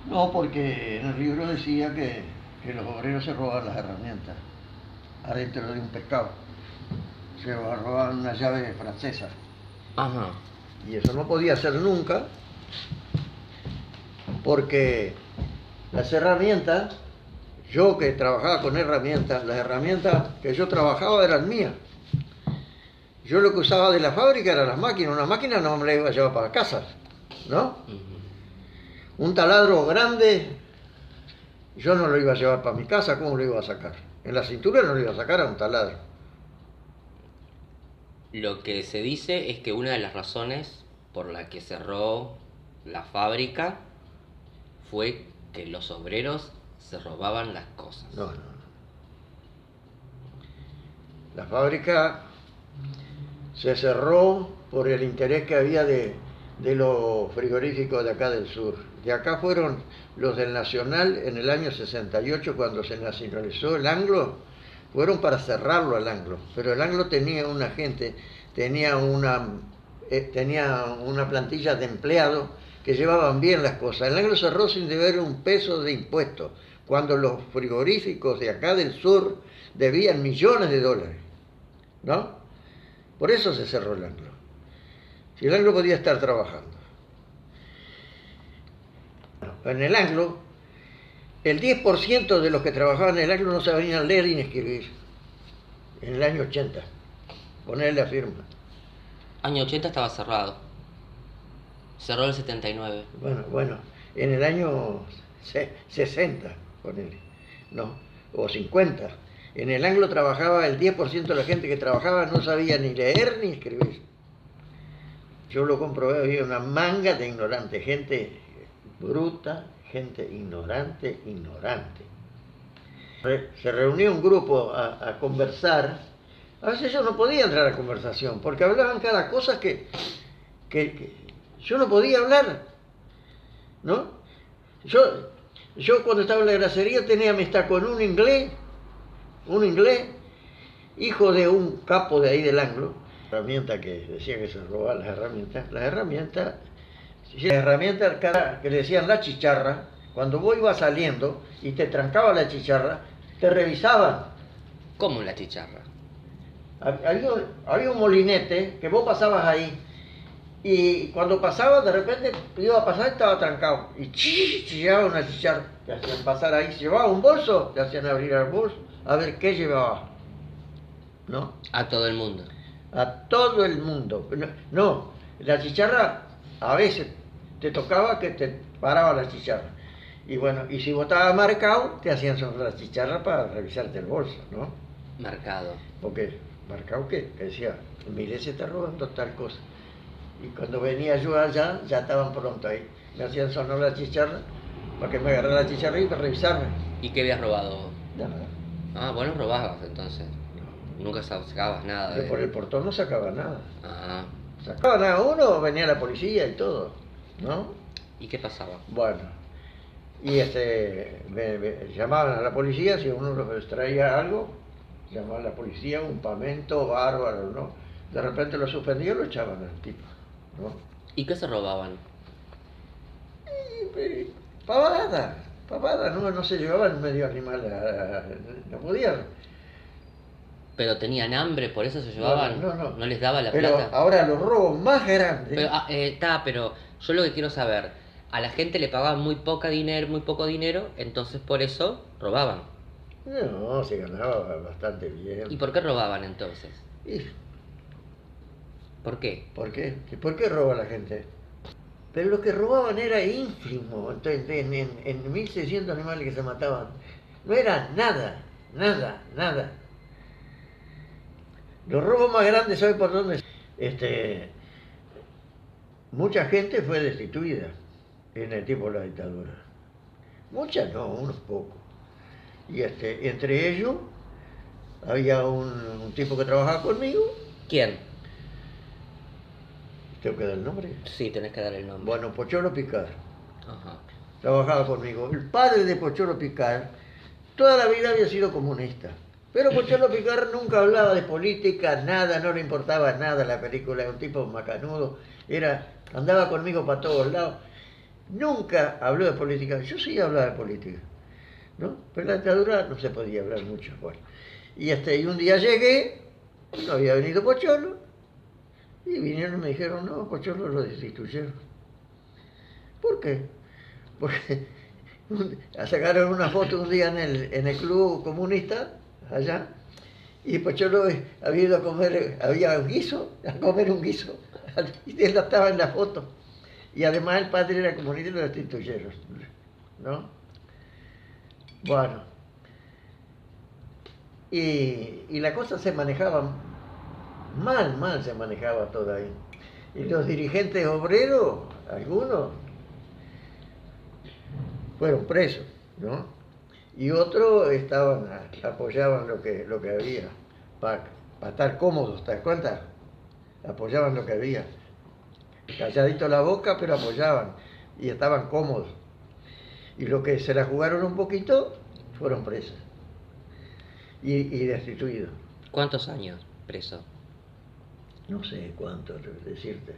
No, porque en el libro decía que los obreros se roban las herramientas adentro de un pescado. Se robaban una llave francesa. Ajá. Y eso no podía ser nunca, porque las herramientas, yo que trabajaba con herramientas, las herramientas que yo trabajaba eran mías. Yo lo que usaba de la fábrica eran las máquinas. Una máquina no me la iba a llevar para casa, ¿no? Un taladro grande, yo no lo iba a llevar para mi casa, ¿cómo lo iba a sacar? En la cintura no lo iba a sacar a un taladro. Lo que se dice es que una de las razones por la que cerró la fábrica fue que los obreros se robaban las cosas. No, no, no. La fábrica se cerró por el interés que había de los frigoríficos de acá del sur. De acá fueron los del Nacional en el año 68, cuando se nacionalizó el Anglo, fueron para cerrarlo al Anglo. Pero el Anglo tenía una gente, tenía una plantilla de empleados que llevaban bien las cosas. El Anglo cerró sin deber un peso de impuestos, cuando los frigoríficos de acá del sur debían millones de dólares, ¿no? Por eso se cerró el Anglo. Si el Anglo podía estar trabajando. En el Anglo, el 10% de los que trabajaban en el Anglo no sabían leer ni escribir. En el año 80. Ponerle la firma. Año 80 estaba cerrado. Cerró el 79. Bueno, en el año 60, ponele. No, o 50. En el Anglo trabajaba el 10% de la gente que trabajaba no sabía ni leer ni escribir. Yo lo comprobé, había una manga de ignorantes, gente bruta, gente ignorante. Se reunió un grupo a conversar. A veces yo no podía entrar a conversación, porque hablaban cada cosa que yo no podía hablar, ¿no? Yo cuando estaba en la grasería tenía amistad con un inglés, hijo de un capo de ahí del Anglo, herramienta que decía que se robaban las herramientas que le decían la chicharra, cuando vos ibas saliendo y te trancaba la chicharra, te revisaban. ¿Cómo la chicharra? Había un molinete que vos pasabas ahí y cuando pasabas de repente iba a pasar y estaba trancado y chillaba una chicharra, te hacían pasar ahí, si llevaba un bolso, te hacían abrir el bolso a ver qué llevaba, ¿no? A todo el mundo. A todo el mundo. No, la chicharra a veces te tocaba que te paraba la chicharra. Y bueno, y si vos estabas marcado, te hacían sonar la chicharra para revisarte el bolso, ¿no? Marcado. Porque, ¿marcado qué? Que decía, mire, se está robando tal cosa. Y cuando venía yo allá, ya estaban pronto ahí. Me hacían sonar la chicharra para que me agarrara la chicharra y para revisarme. ¿Y qué habías robado? Nada. Ah, vos no robabas entonces. Nunca sacabas nada Yo de... por el portón no sacaba nada. Ah. Sacaban a uno, venía la policía y todo, ¿no? ¿Y qué pasaba? Bueno, y me llamaban a la policía si uno les traía algo, llamaban a la policía, un pamento bárbaro, ¿no? De repente lo suspendían y lo echaban al tipo, ¿no? ¿Y qué se robaban? Pavadas, no se llevaban medio animal, no podían. ¿Pero tenían hambre, por eso se llevaban? No. ¿No les daba la Pero plata? ahora los robos más grandes. Pero yo lo que quiero saber, a la gente le pagaban muy poco dinero, entonces por eso robaban. No, se ganaba bastante bien. ¿Y por qué robaban entonces? ¿Y ¿Por qué? por qué? ¿Por qué roba la gente? Pero lo que robaban era ínfimo. Entonces, en 1600 animales que se mataban, no era nada. Los robos más grandes, ¿sabe por dónde? Mucha gente fue destituida en el tiempo de la dictadura. Muchas no, unos pocos. Y entre ellos había un tipo que trabajaba conmigo. ¿Quién? ¿Tengo que dar el nombre? Sí, tenés que dar el nombre. Bueno, Pocholo Picar. Ajá. Trabajaba conmigo. El padre de Pocholo Picar toda la vida había sido comunista. Pero Pocholo Picar nunca hablaba de política, nada, no le importaba nada la película, era un tipo macanudo, andaba conmigo para todos lados. nunca habló de política. Yo sí hablaba de política, ¿no? Pero en la dictadura no se podía hablar mucho. Bueno. Y un día llegué, no había venido Pocholo, y vinieron y me dijeron, no, Pocholo lo destituyeron. ¿Por qué? Porque sacaron una foto un día en el club comunista, allá, y Pocholo había ido a comer, había un guiso, a comer un guiso, y él estaba en la foto. Y además el padre era comunista y lo destituyeron, ¿no? Bueno, y la cosa se manejaba mal se manejaba todo ahí. Y los dirigentes obreros, algunos, fueron presos, ¿no? Y otros apoyaban lo que había, para estar cómodos, ¿te das cuenta? Apoyaban lo que había. Calladito la boca, pero apoyaban y estaban cómodos. Y los que se la jugaron un poquito fueron presos y destituidos. ¿Cuántos años preso? No sé cuánto decirte.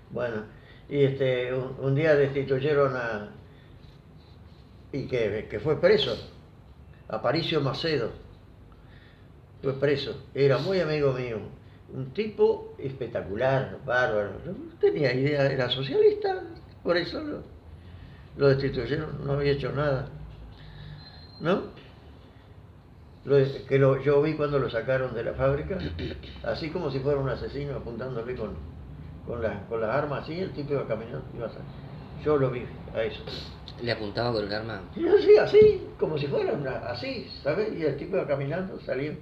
Bueno, y un día destituyeron y que fue preso, Aparicio Macedo, fue preso, era muy amigo mío, un tipo espectacular, bárbaro, no tenía idea, era socialista, por eso lo destituyeron, no había hecho nada, ¿no? Yo vi cuando lo sacaron de la fábrica, así como si fuera un asesino apuntándole con las armas así, el tipo iba caminando, yo lo vi a eso. ¿Le apuntaba con el arma? Y así, como si fuera así, ¿sabes? Y el tipo iba caminando, salió.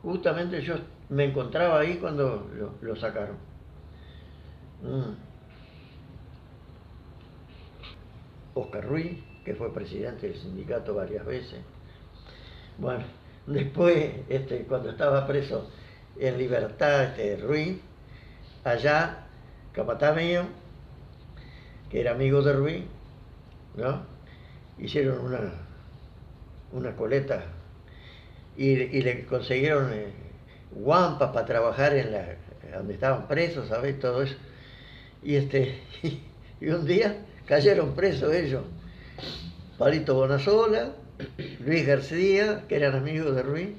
Justamente yo me encontraba ahí cuando lo sacaron. Oscar Ruiz, que fue presidente del sindicato varias veces. Bueno, después, cuando estaba preso en libertad, Ruiz, allá, capataz mío, que era amigo de Ruiz, ¿no? Hicieron una coleta y le consiguieron guampas para trabajar donde estaban presos, ¿sabes? Todo eso. Y, y un día cayeron presos ellos, Palito Bonasola, Luis García, que eran amigos de Ruiz,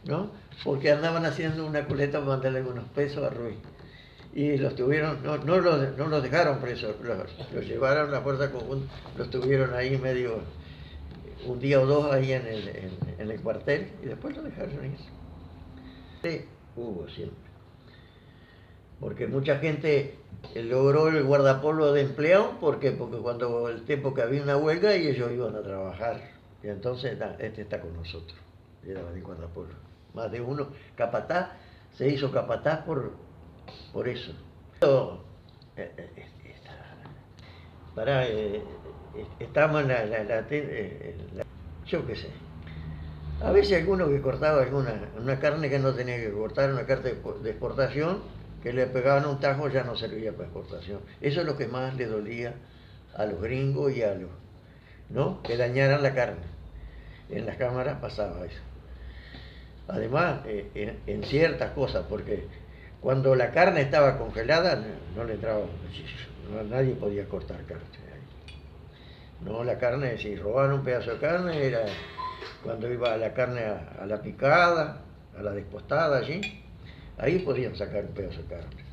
¿no? Porque andaban haciendo una coleta para mandarle unos pesos a Ruiz. Y los tuvieron, no los dejaron presos, los llevaron a la fuerza conjunta, los tuvieron ahí medio, un día o dos ahí en el cuartel, y después los dejaron ir. Sí, hubo siempre. Porque mucha gente logró el guardapolvo de empleado, porque cuando el tiempo que había una huelga y ellos iban a trabajar, y entonces está con nosotros, era el guardapolvo. Más de uno, capataz, se hizo capataz por eso. Estamos en yo qué sé. A veces alguno que cortaba una carne que no tenía que cortar, una carne de exportación, que le pegaban un tajo, ya no servía para exportación. Eso es lo que más le dolía a los gringos y a los, ¿no? Que dañaran la carne. En las cámaras pasaba eso. Además, en ciertas cosas, porque cuando la carne estaba congelada, no le entraba, nadie podía cortar carne. No, la carne, si robaban un pedazo de carne, era cuando iba la carne a la picada, a la despostada allí, ahí podían sacar un pedazo de carne.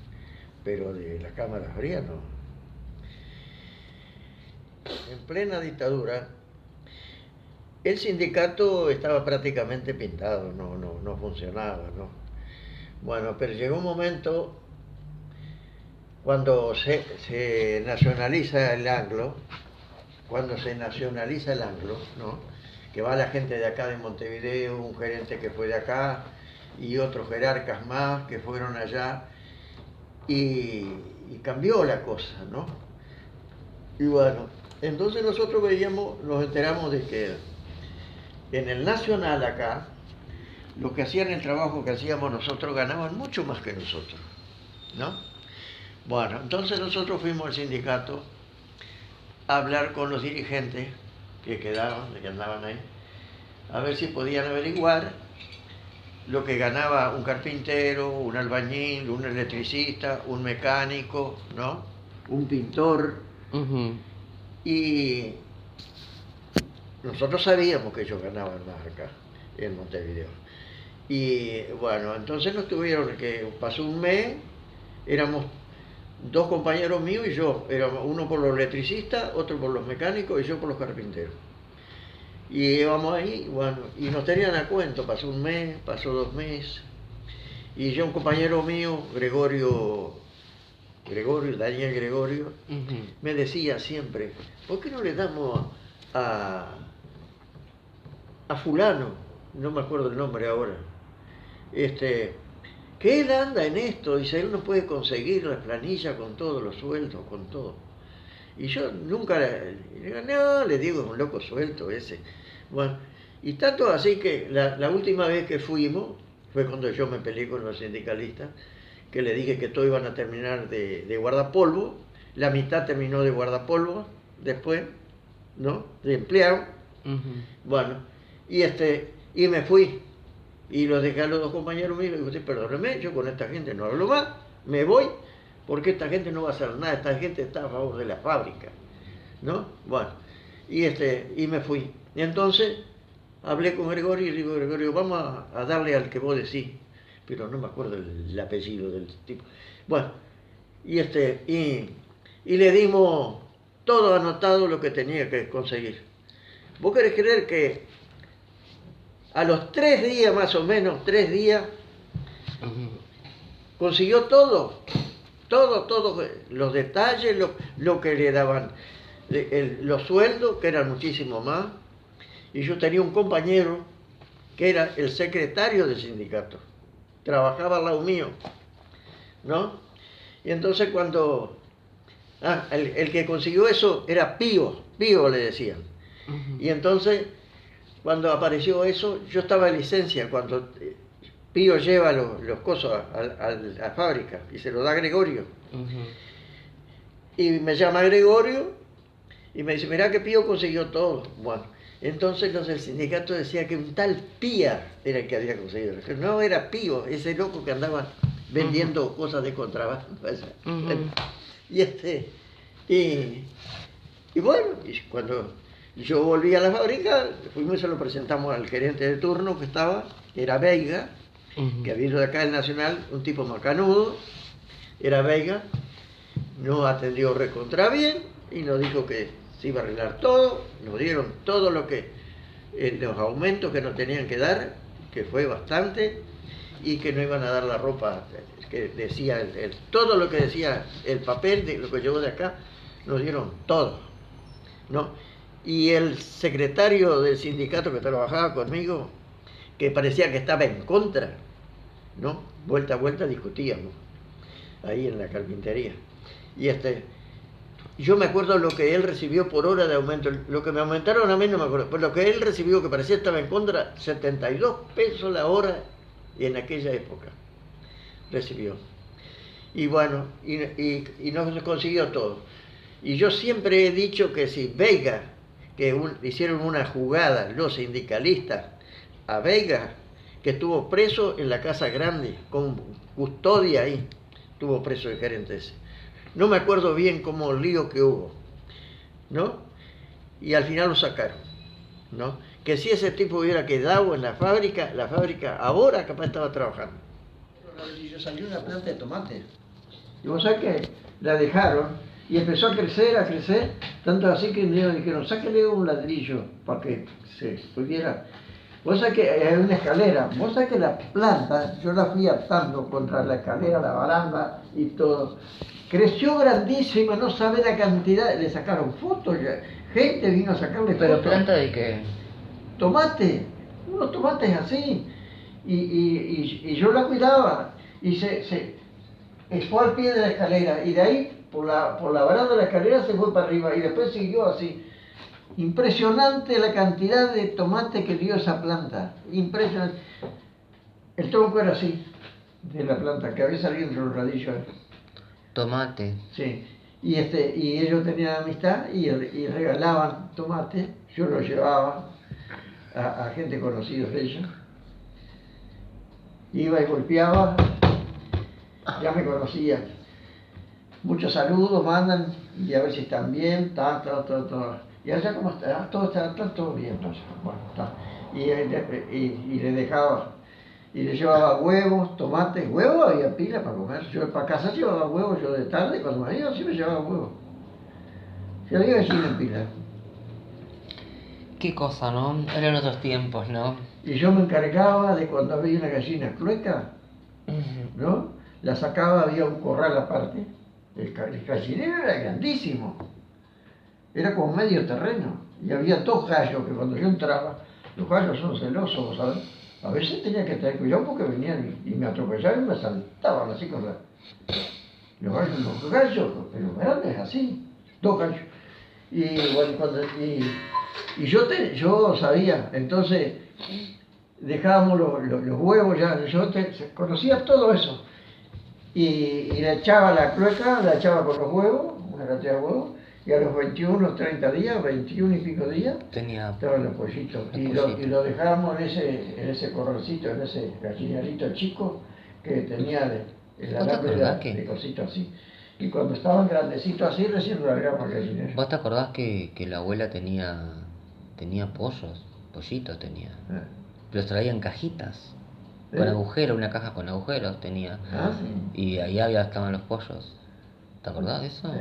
Pero de las cámaras frías no. En plena dictadura, el sindicato estaba prácticamente pintado, no funcionaba, ¿no? Bueno, pero llegó un momento cuando se nacionaliza el Anglo, ¿no? Que va la gente de acá de Montevideo, un gerente que fue de acá y otros jerarcas más que fueron allá y cambió la cosa, ¿no? Y bueno, entonces nosotros nos enteramos de que en el Nacional acá, los que hacían el trabajo que hacíamos nosotros ganaban mucho más que nosotros, ¿no? Bueno, entonces nosotros fuimos al sindicato a hablar con los dirigentes que andaban ahí, a ver si podían averiguar lo que ganaba un carpintero, un albañil, un electricista, un mecánico, ¿no? Un pintor. Y nosotros sabíamos que ellos ganaban más acá, en Montevideo. Y bueno, entonces nos tuvieron que, pasó un mes, éramos dos compañeros míos y yo, éramos uno por los electricistas, otro por los mecánicos y yo por los carpinteros. Y íbamos ahí, bueno, y nos tenían a cuento, pasó un mes, pasó 2 meses, y yo un compañero mío, Daniel Gregorio, me decía siempre, ¿por qué no le damos a, a fulano, no me acuerdo el nombre ahora, que él anda en esto, dice, él no puede conseguir la planilla con todos los sueldos, con todo? Y yo nunca, no, le digo, es un loco suelto ese. Bueno, y tanto así que la última vez que fuimos, fue cuando yo me peleé con los sindicalistas, que le dije que todos iban a terminar de guardapolvo, la mitad terminó de guardapolvo, después, ¿no? De empleado. Bueno, y me fui, y los dejé a los dos compañeros míos, y le dije, perdóneme, yo con esta gente no hablo más, me voy, porque esta gente no va a hacer nada, esta gente está a favor de la fábrica, ¿no? Bueno, y me fui. Y entonces hablé con Gregorio y le digo, Gregorio, vamos a darle al que vos decís, pero no me acuerdo el apellido del tipo. Bueno, y le dimos todo anotado lo que tenía que conseguir. ¿Vos querés creer que a los 3 días, más o menos, 3 días, consiguió todo, los detalles, lo que le daban, los sueldos, que eran muchísimo más, y yo tenía un compañero que era el secretario del sindicato, trabajaba al lado mío, ¿no? Y entonces cuando, el que consiguió eso era Pío le decían, y entonces cuando apareció eso, yo estaba en licencia, cuando Pío lleva los cosos a la fábrica y se lo da a Gregorio. Y me llama Gregorio y me dice, mirá que Pío consiguió todo. Bueno, entonces los del sindicato decía que un tal Pía era el que había conseguido. No era Pío, ese loco que andaba vendiendo cosas de contrabando. Y bueno, y cuando yo volví a la fábrica, fuimos y se lo presentamos al gerente de turno que estaba, que era Veiga, que había ido de acá del Nacional, un tipo macanudo, era Veiga, nos atendió recontra bien y nos dijo que se iba a arreglar todo, nos dieron todo lo que, los aumentos que nos tenían que dar, que fue bastante, y que no iban a dar la ropa que decía, todo lo que decía el papel de lo que llegó de acá, nos dieron todo, ¿no? Y el secretario del sindicato que trabajaba conmigo, que parecía que estaba en contra, ¿no? Vuelta a vuelta discutíamos ahí en la carpintería. Y yo me acuerdo lo que él recibió por hora de aumento, lo que me aumentaron a mí no me acuerdo, pero lo que él recibió, que parecía que estaba en contra, 72 pesos la hora en aquella época recibió. Y bueno, y nos consiguió todo. Y yo siempre he dicho que si Veiga, que hicieron una jugada los sindicalistas a Veiga, que estuvo preso en la Casa Grande, con custodia ahí, estuvo preso el gerente ese. No me acuerdo bien cómo el lío que hubo, ¿no? Y al final lo sacaron, ¿no? Que si ese tipo hubiera quedado en la fábrica ahora capaz estaba trabajando. Yo salió una planta de tomate. Y vos sabés que la dejaron y empezó a crecer, tanto así que un día dijeron, sáquenle un ladrillo para que se pudiera. Vos sabés que hay una escalera, vos sabés que la planta, yo la fui atando contra la escalera, la baranda y todo. Creció grandísima, no sabe la cantidad, le sacaron fotos, gente vino a sacarle fotos. ¿Pero planta de qué? Tomate, unos tomates así. Y yo la cuidaba y se fue al pie de la escalera y de ahí por la baranda de la escalera se fue para arriba y después siguió así. Impresionante la cantidad de tomate que dio esa planta, impresionante. El tronco era así, de la planta, que había salido entre los radillos. Tomate. Sí, y ellos tenían amistad y regalaban tomate, yo los llevaba a gente conocida de ellos. Iba y golpeaba, ya me conocía. muchos saludos mandan y a ver si están bien, todo. Y allá como está, todo bien, no sé, bueno, está. Y le dejaba, y le llevaba huevos, tomates, huevos había pila para comer. Yo para casa llevaba huevos, yo de tarde cuando me iba siempre llevaba huevos. Si había gallina en pila. Qué cosa, ¿no? Eran otros tiempos, ¿no? Y yo me encargaba de cuando había una gallina clueca, ¿no? La sacaba, había un corral aparte. El gallinero era grandísimo. Era como medio terreno. Y había dos gallos que cuando yo entraba, los gallos son celosos, ¿sabes? A veces tenía que tener cuidado porque venían y me atropellaban y me saltaban así con la... Los gallos, pero grandes así, dos gallos. Y bueno, yo sabía, entonces dejábamos los huevos, ya, conocía todo eso. Y le echaba la clueca, la echaba con los huevos, una cantidad de huevos, y a los 21, 30 días, 21 y pico días, estaban los pollitos. Y lo dejábamos en ese corralcito, en ese gallinerito chico que tenía el alambre de cosito así. Y cuando estaban grandecitos así, recién lo largamos al gallinero. ¿Vos te acordás que la abuela tenía pollitos tenía? Los traía en cajitas, con agujeros, una caja con agujeros tenía. Sí. Y ahí estaban los pollos. ¿Te acordás de eso?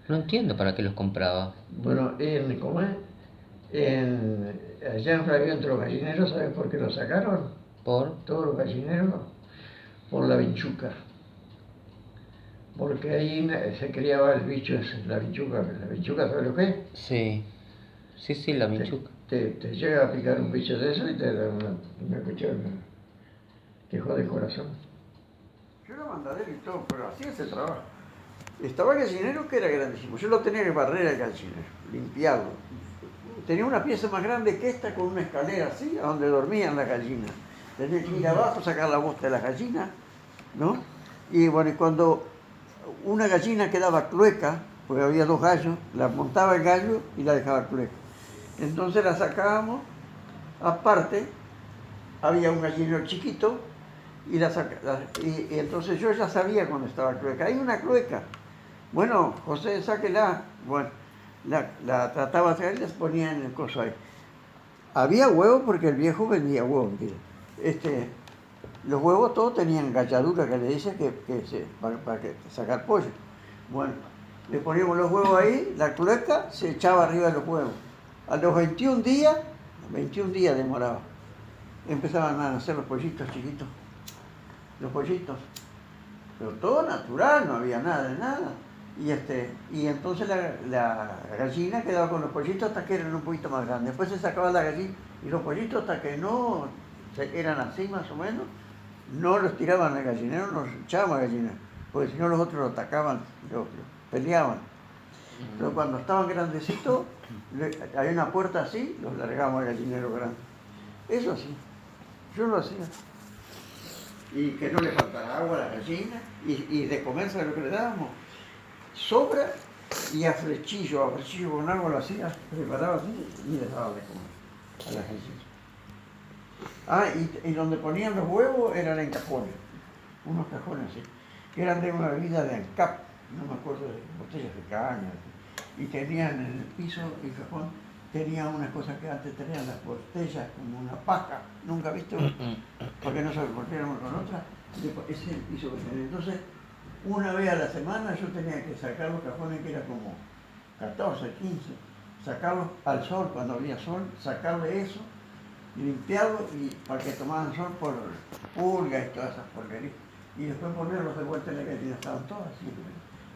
No entiendo para qué los compraba. Bueno, ¿cómo es? Allá en Flavio, entre los gallineros, ¿sabes por qué los sacaron? ¿Por? Todos los gallineros, por la vinchuca. Porque ahí se criaba el bicho ese, la vinchuca. ¿La vinchuca sabes lo que es? Sí, la vinchuca. Te llega a picar un bicho de eso y te da una cuchara que jode el corazón. Yo era mandadero y todo, pero hacía ese trabajo. Estaba el gallinero que era grandísimo. Yo lo tenía que barrer el gallinero, limpiarlo. Tenía una pieza más grande que esta con una escalera así, a donde dormían las gallinas. Tenía que ir abajo, sacar la bosta de las gallinas, ¿no? Y bueno, y cuando una gallina quedaba clueca, porque había dos gallos, la montaba el gallo y la dejaba clueca. Entonces la sacábamos, aparte, había un gallinero chiquito, y entonces yo ya sabía cuando estaba clueca. Hay una clueca. Bueno, José, sáquela. Bueno, la trataba de sacar y las ponía en el coso ahí. Había huevos porque el viejo vendía huevos. Los huevos todos tenían galladura que le dice para sacar pollo. Bueno, le poníamos los huevos ahí, la clueca se echaba arriba de los huevos. A los 21 días demoraba. Empezaban a nacer los pollitos chiquitos. Los pollitos. Pero todo natural, no había nada de nada. Y entonces la gallina quedaba con los pollitos hasta que eran un poquito más grandes. Después se sacaba la gallina y los pollitos hasta que no eran así más o menos, no los tiraban al gallinero, los echaban al gallinero, porque si no los otros los atacaban, los peleaban. Pero cuando estaban grandecitos, había una puerta así, los largábamos al gallinero grande. Eso sí, yo lo hacía. Y que no le faltara agua a la gallina, y de comerse lo que le dábamos. Sobra y a frechillo con agua lo hacía, preparaba así y les daba de comer a las gallinas. Y donde ponían los huevos eran en cajones, unos cajones así, que eran de una bebida de ANCAP, no me acuerdo, de botellas de caña, y tenían en el piso, el cajón, tenía unas cosas que antes tenían las botellas como una paja, ¿nunca viste? Porque no se volvieron con otra, ese es el piso que tenía. Entonces, una vez a la semana yo tenía que sacar los cajones que era como 14, 15, sacarlos al sol cuando había sol, sacarle eso, limpiarlo y para que tomaran sol por pulgas y todas esas porquerías. Y después ponerlos de vuelta en la gallina, estaban todas así.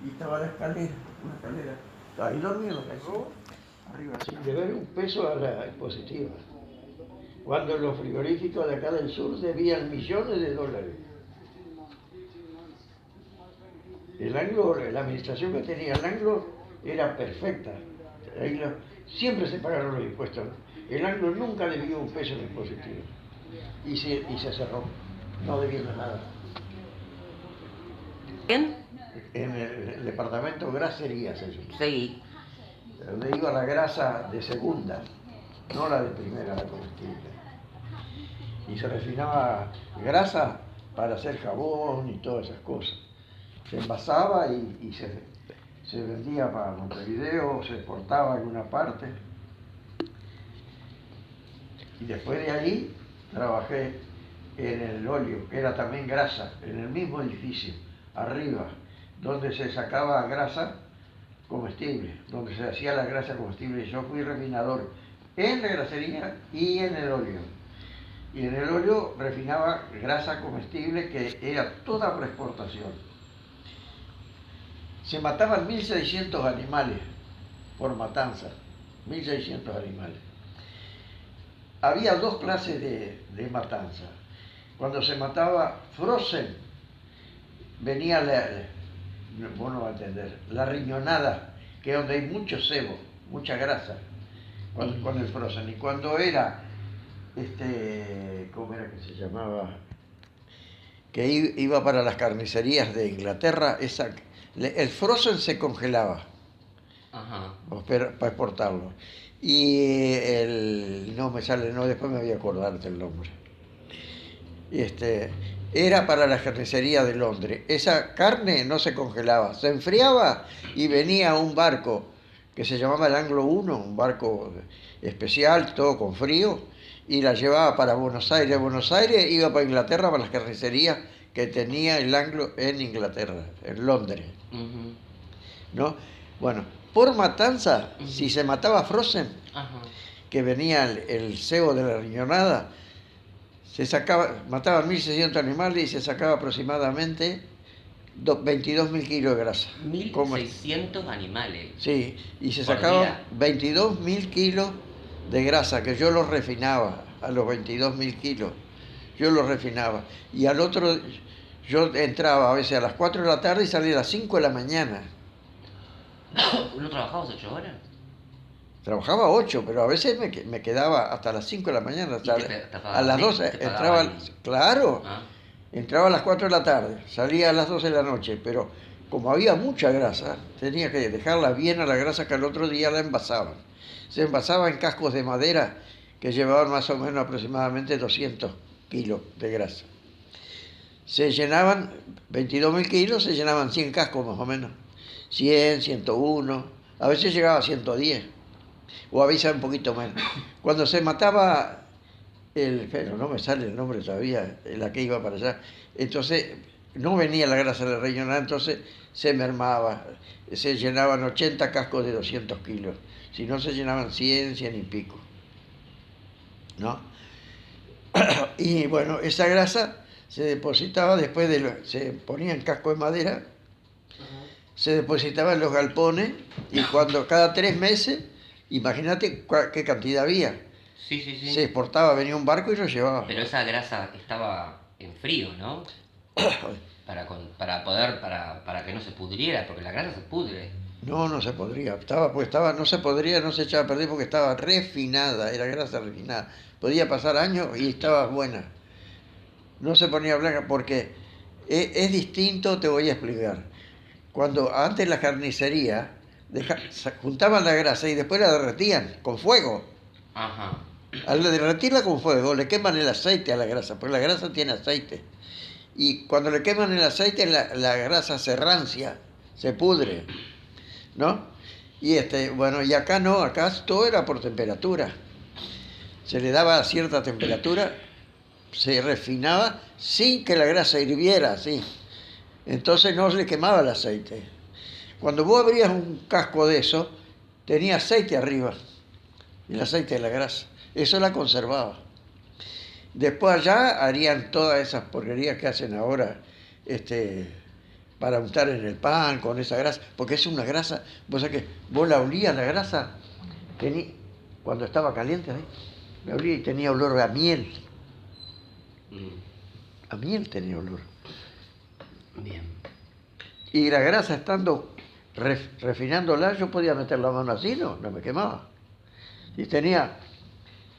Y estaba la escalera, una escalera. Ahí dormían los gallos, arriba así. Deber un peso a la expositiva. Cuando los frigoríficos de acá del sur debían millones de dólares. El Anglo, la administración que tenía el Anglo era perfecta. Siempre se pagaron los impuestos. El Anglo nunca debió un peso en expositivo. Y se cerró. No debiendo nada. ¿Quién? En el departamento Grasería se llama. Sí. Donde iba la grasa de segunda, no la de primera, la comestible. Y se refinaba grasa para hacer jabón y todas esas cosas. se envasaba y se vendía para Montevideo, se exportaba a alguna parte. Y después de ahí trabajé en el óleo, que era también grasa, en el mismo edificio, arriba, donde se sacaba grasa comestible, donde se hacía la grasa comestible. Yo fui refinador en la grasería y en el óleo. Y en el óleo refinaba grasa comestible que era toda para exportación. Se mataban 1.600 animales por matanza, 1.600 animales. Había dos clases de matanza. Cuando se mataba frozen, venía vos no vas a entender, la riñonada, que es donde hay mucho sebo, mucha grasa, con el frozen. Y cuando era, ¿cómo era que se llamaba? Que iba para las carnicerías de Inglaterra, el frozen se congelaba. Ajá. Para exportarlo. Y no me sale, no, después me voy a acordar del nombre. Era para la carnicería de Londres. Esa carne no se congelaba, se enfriaba y venía un barco que se llamaba el Anglo 1, un barco especial, todo con frío, y la llevaba para Buenos Aires. De Buenos Aires iba para Inglaterra, para las carnicerías que tenía el Anglo en Inglaterra, en Londres. Uh-huh. ¿No? Bueno, por matanza, uh-huh, si se mataba frozen, uh-huh, que venía el cebo de la riñonada, mataban 1.600 animales y se sacaba aproximadamente 22.000 kilos de grasa. 1.600 animales. Sí, y se sacaban 22.000 kilos de grasa, que yo los refinaba a los 22.000 kilos. Yo los refinaba. Y al otro, yo entraba a veces a las 4 de la tarde y salía a las 5 de la mañana. ¿No trabajabas 8 horas? Trabajaba 8, pero a veces me quedaba hasta las 5 de la mañana. A las 12 entraba, claro, entraba a las 4 de la tarde, salía a las 12 de la noche, pero como había mucha grasa, tenía que dejarla bien a la grasa, que al otro día la envasaban. Se envasaba en cascos de madera que llevaban más o menos aproximadamente 200 kilos de grasa. Se llenaban 22.000 kilos, se llenaban 100 cascos más o menos, 100, 101, a veces llegaba a 110. O avisa un poquito menos. Cuando se mataba pero no me sale el nombre todavía, la que iba para allá, entonces no venía la grasa de la riñonada, entonces se mermaba, se llenaban 80 cascos de 200 kilos, si no se llenaban 100, 100 y pico, ¿no? Y bueno, esa grasa se depositaba después se ponía en casco de madera, se depositaba en los galpones, y cuando cada 3 meses, imagínate qué cantidad había. Sí, sí, sí. Se exportaba, venía un barco y lo llevaba. Pero esa grasa estaba en frío, ¿no? para que no se pudriera, porque la grasa se pudre. No se podría. No se podría, no se echaba a perder porque estaba refinada, era grasa refinada. Podía pasar años y estaba buena. No se ponía blanca porque es distinto, te voy a explicar. Cuando antes la carnicería juntaban la grasa y después la derretían con fuego. Ajá. Al derretirla con fuego le queman el aceite a la grasa, porque la grasa tiene aceite. Y cuando le queman el aceite la grasa se rancia, se pudre, ¿no? Y bueno, y acá no, acá todo era por temperatura. Se le daba cierta temperatura, se refinaba sin que la grasa hirviera, sí. Entonces no se le quemaba el aceite. Cuando vos abrías un casco de eso, tenía aceite arriba, el aceite de la grasa. Eso la conservaba. Después allá harían todas esas porquerías que hacen ahora, para untar en el pan con esa grasa, porque es una grasa, vos sabés que vos la olías la grasa, cuando estaba caliente, la olía y tenía olor a miel. A miel tenía olor. Bien. Y la grasa estando refinándola, yo podía meter la mano así, no me quemaba. Y tenía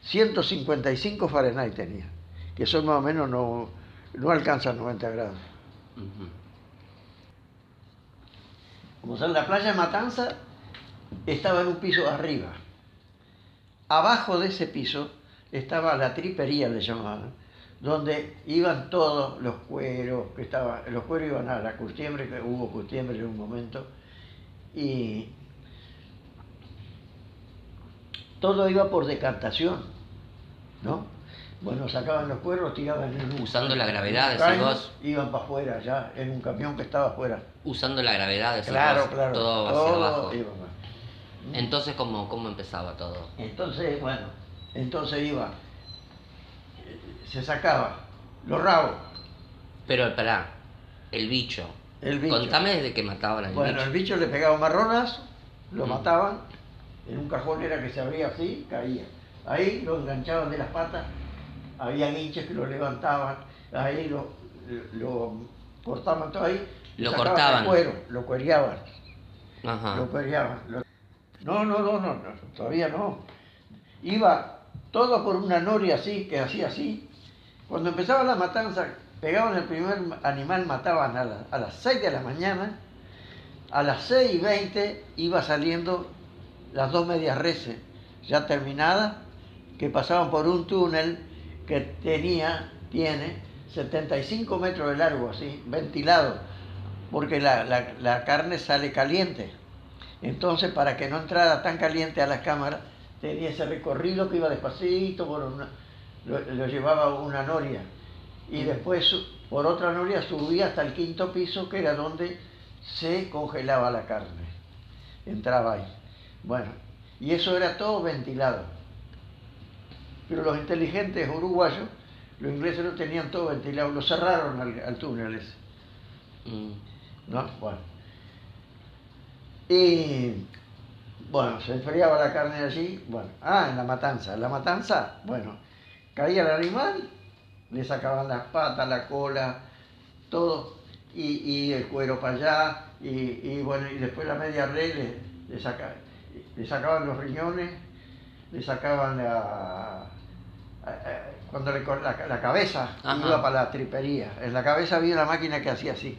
155 Fahrenheit tenía, que eso más o menos no alcanza 90 grados. Uh-huh. Como en la playa de Matanza, estaba en un piso arriba. Abajo de ese piso estaba la tripería, le llamaban, donde iban todos los cueros, los cueros iban a la curtiembre, que hubo curtiembre en un momento, y todo iba por decantación, ¿no? Bueno, sacaban los cueros, tiraban en Usando la gravedad, un decís caño, vos. iban para afuera ya, en un camión que estaba afuera. Usando la gravedad, decís Claro, vos, claro, todo hacia todo abajo. iba para- Entonces, ¿cómo empezaba todo? Entonces, bueno, entonces iba, se sacaba los rabos, Pero pará, el bicho. el bicho. Contame desde que mataban al Bueno, bicho. el bicho le pegaba un marronazo, lo Mm. mataban, en un cajón era que se abría así, caía. Ahí lo enganchaban de las patas, había guinches que lo levantaban, ahí lo cortaban todo ahí, Lo sacaban cortaban. el cuero, lo cuereaban, Ajá. lo cuereaban. No, todavía no. Iba todo por una noria así, que hacía así. Cuando empezaba la matanza, pegaban el primer animal, mataban a las 6 de la mañana, a las 6:20 iba saliendo las dos medias reses, ya terminadas, que pasaban por un túnel que tiene 75 metros de largo, así, ventilado, porque la carne sale caliente. Entonces, para que no entrara tan caliente a las cámaras, tenía ese recorrido que iba despacito, lo llevaba una noria. Y después, por otra noria, subía hasta el quinto piso, que era donde se congelaba la carne. Entraba ahí. Bueno, y eso era todo ventilado. Pero los inteligentes uruguayos, los ingleses no tenían todo ventilado, lo cerraron al túnel ese. ¿No? Bueno. Y bueno, se enfriaba la carne allí. Bueno, en la matanza. En la matanza, bueno, caía el animal, le sacaban las patas, la cola, todo, y el cuero para allá, y bueno, y después la media red le sacaban los riñones, le sacaban cuando la cabeza. Ajá. Iba para la tripería. En la cabeza había una máquina que hacía así.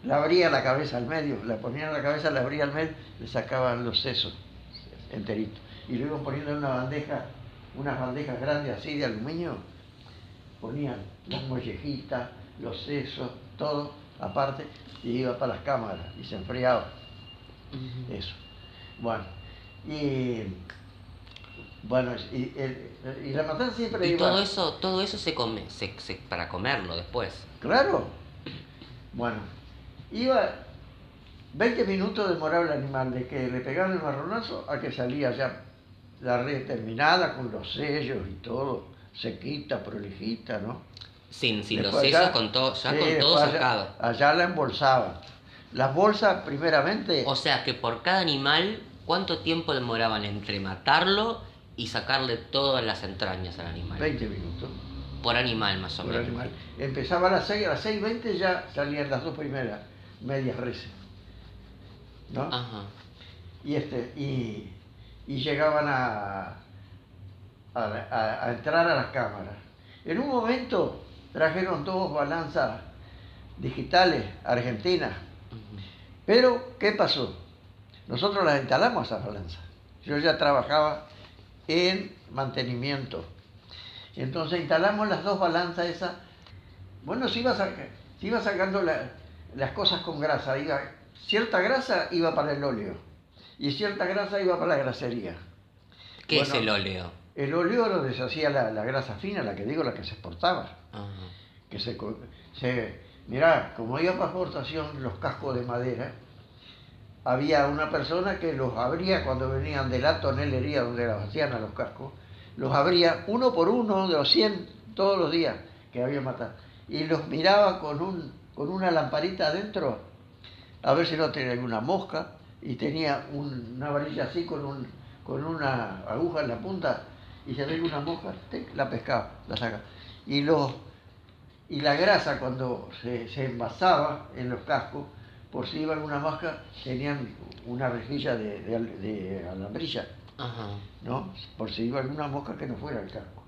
Le abría la cabeza al medio, la ponían en la cabeza, le abría al medio, le sacaban los sesos enteritos. Y lo iban poniendo en unas bandejas grandes así de aluminio, ponían las mollejitas, los sesos, todo aparte, y iba para las cámaras y se enfriaba. Eso. Bueno, y la matanza siempre y iba... todo eso se come, para comerlo después. Claro. Bueno, iba 20 minutos demoraba el animal de que le pegaban el marronazo a que salía ya la red terminada con los sellos y todo, sequita, prolijita, ¿no? Sin los sellos, con todo sacado. Allá la embolsaban. Las bolsas, primeramente... O sea que por cada animal, ¿cuánto tiempo demoraban entre matarlo y sacarle todas las entrañas al animal? 20 minutos. Por animal, más o menos. Por animal. Empezaba a las 6:20 ya salían las dos primeras medias reses, ¿no? Ajá. Y llegaban a entrar a las cámaras. En un momento trajeron dos balanzas digitales argentinas. Pero, ¿qué pasó? Nosotros las instalamos esas balanzas. Yo ya trabajaba en mantenimiento. Entonces instalamos las dos balanzas esas. Bueno, se iba sacando las cosas con grasa. Cierta grasa iba para el óleo y cierta grasa iba para la grasería. ¿Qué es el óleo? El óleo era donde se hacía la grasa fina, la que digo, la que se exportaba. Ajá. Que mirá, como iba para exportación los cascos de madera, había una persona que los abría cuando venían de la tonelería donde las hacían a los cascos, los abría uno por uno de los 100 todos los días que había matado, y los miraba con una lamparita adentro a ver si no tenía alguna mosca, y tenía una varilla así con una aguja en la punta, y se veía una mosca, la pescaba, la sacaba. Y la grasa, cuando se envasaba en los cascos, por si iba alguna mosca, tenían una rejilla de alambrilla. Ajá. ¿No? Por si iba alguna mosca que no fuera el casco.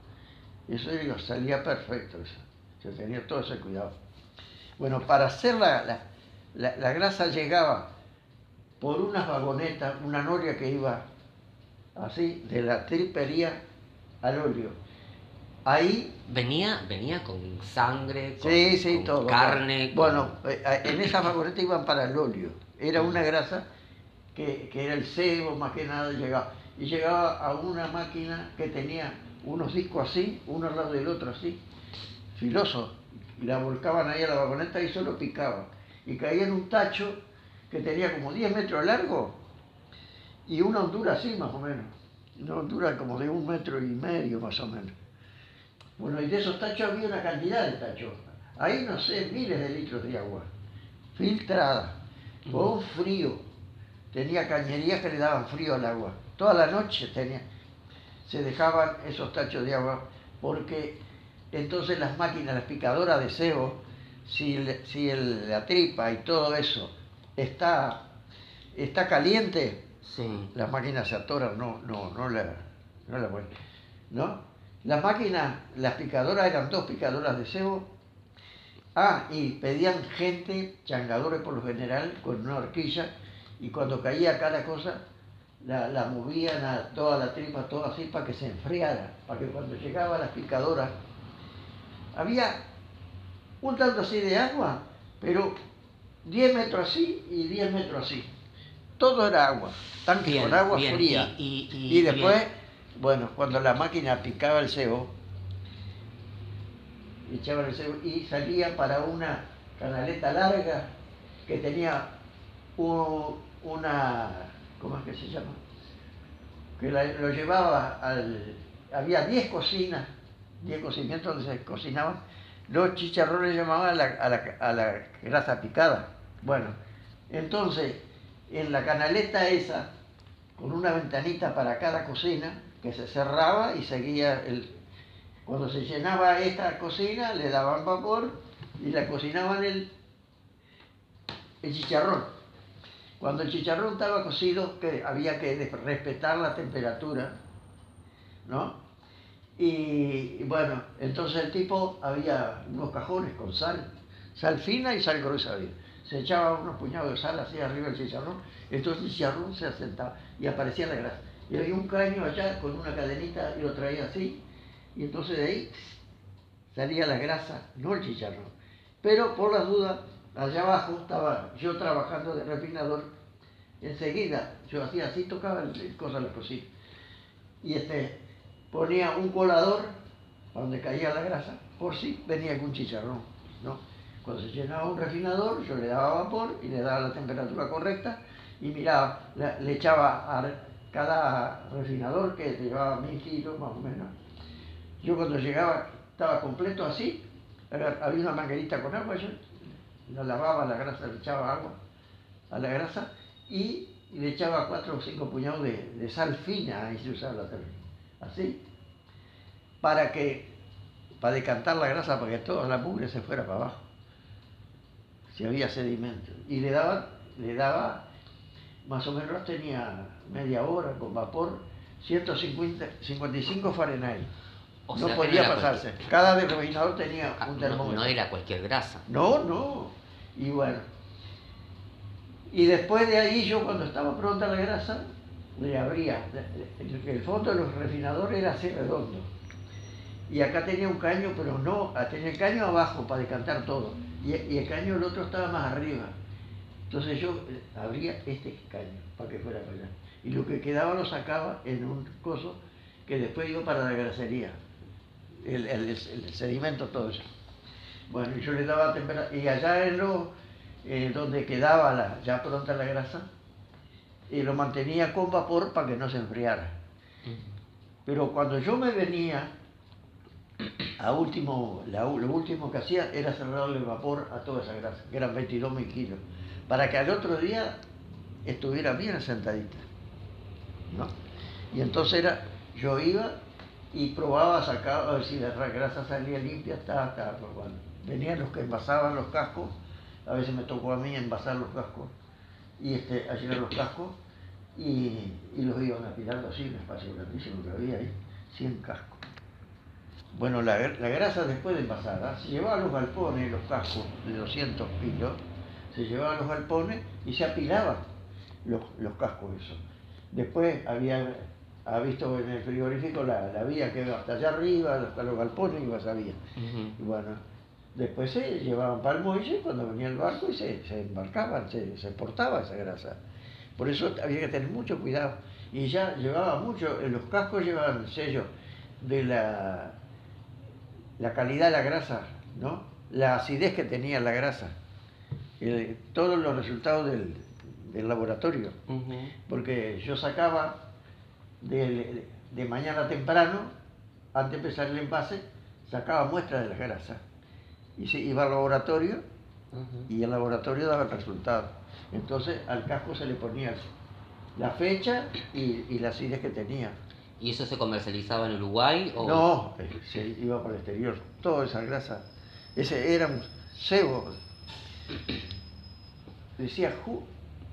Eso salía perfecto, eso. Se tenía todo ese cuidado. Bueno, para hacer la grasa llegaba por unas vagonetas, una noria que iba así, de la tripería al óleo. Ahí, Venía con sangre, sí, con todo. carne. Bueno, en esa vagoneta iban para el óleo. Era una grasa que era el cebo, más que nada llegaba. Y llegaba a una máquina que tenía unos discos así, uno al lado del otro así, filosos. Y la volcaban ahí a la vagoneta y solo picaba. Y caía en un tacho que tenía como 10 metros largo y una hondura así más o menos. Una hondura como de 1,5 metros más o menos. Bueno, y de esos tachos había una cantidad de tachos. Ahí, no sé, miles de litros de agua, filtrada, con frío. Tenía cañerías que le daban frío al agua. Toda la noche se dejaban esos tachos de agua porque entonces las máquinas, las picadoras de cebo, la tripa y todo eso está caliente, Sí. las máquinas se atoran, no la vuelven, ¿no? Las máquinas, las picadoras eran 2 picadoras de cebo. Y pedían gente, changadores por lo general, con una horquilla, y cuando caía cada cosa, la movían a toda la tripa, todo así, para que se enfriara, para que cuando llegaba a las picadoras, había un tanto así de agua, pero 10 metros así y 10 metros así. Todo era agua, tanque Bien, con agua bien. fría. Y después, bueno, cuando la máquina picaba el cebo, echaban el cebo y salía para una canaleta larga que tenía una, ¿cómo es que se llama? Que lo llevaba había 10 cocinas, 10 cocimientos donde se cocinaban los chicharrones, llamaban a la grasa picada. Bueno, entonces, en la canaleta esa, con una ventanita para cada cocina, que se cerraba y seguía cuando se llenaba esta cocina, le daban vapor y la cocinaban el chicharrón. Cuando el chicharrón estaba cocido, que había que respetar la temperatura, ¿no? Y bueno, entonces el tipo, había unos cajones con sal fina y sal gruesa. Se echaba unos puñados de sal así arriba del chicharrón, entonces el chicharrón se asentaba y aparecía la grasa. Y había un caño allá con una cadenita y lo traía así, y entonces de ahí salía la grasa, no el chicharrón. Pero por las dudas, allá abajo estaba yo trabajando de refinador. Enseguida yo hacía así, tocaba el cosa de la cocina. Y ponía un colador donde caía la grasa, por si venía algún chicharrón, ¿no? Cuando se llenaba un refinador, yo le daba vapor y le daba la temperatura correcta y miraba, le echaba a cada refinador, que llevaba 1000 kilos más o menos. Yo cuando llegaba, estaba completo así, había una manguerita con agua, yo la lavaba la grasa, le echaba agua a la grasa y le echaba 4 o 5 puñados de sal fina, ahí se usaba la sal, así, para decantar la grasa, para que toda la mugre se fuera para abajo, si había sedimento. Y le daba, más o menos tenía media hora con vapor, 155 Fahrenheit. O No sea que podía pasarse. Cada refinador tenía un termómetro. No era cualquier grasa. No. Y bueno. Y después de ahí, yo cuando estaba pronta la grasa, le abría. El fondo de los refinadores era así redondo. Y acá tenía un caño, pero no, tenía el caño abajo para decantar todo. Y el caño el otro estaba más arriba. Entonces yo abría este caño para que fuera para allá. Y lo que quedaba lo sacaba en un coso que después iba para la grasería. El sedimento, todo eso. Bueno, y yo le daba temperatura. Y allá donde quedaba ya pronta la grasa, lo mantenía con vapor para que no se enfriara. Pero cuando yo me venía, lo último que hacía era cerrarle el vapor a toda esa grasa, que eran 22.000 kilos, para que al otro día estuviera bien sentadita, ¿no? Y entonces yo iba y probaba, sacaba, a ver si la grasa salía limpia, bueno. Venían los que envasaban los cascos, a veces me tocó a mí envasar los cascos, y a llenar los cascos, y los iban apilando así, un espacio grandísimo que había ahí, 100 cascos. Bueno, la grasa después de envasada, se llevaba a los galpones, los cascos de 200 kilos, se llevaban a los galpones y se apilaban los cascos esos. Después había ha visto en el frigorífico la vía que va hasta allá arriba, hasta los galpones iba esa vía. Y bueno, después se llevaban para el muelle cuando venía el barco y se embarcaban, se exportaba esa grasa. Por eso había que tener mucho cuidado. Y ya llevaba mucho, en los cascos llevaban sello de la calidad de la grasa, ¿no? La acidez que tenía la grasa. Todos los resultados del laboratorio. Porque yo sacaba de mañana temprano, antes de empezar el envase, sacaba muestras de la grasa. Y se iba al laboratorio y el laboratorio daba el resultado. Entonces al casco se le ponía la fecha y la acidez que tenía. ¿Y eso se comercializaba en Uruguay? ¿O? No, se iba para el exterior. Toda esa grasa. Ese era un cebo. Decía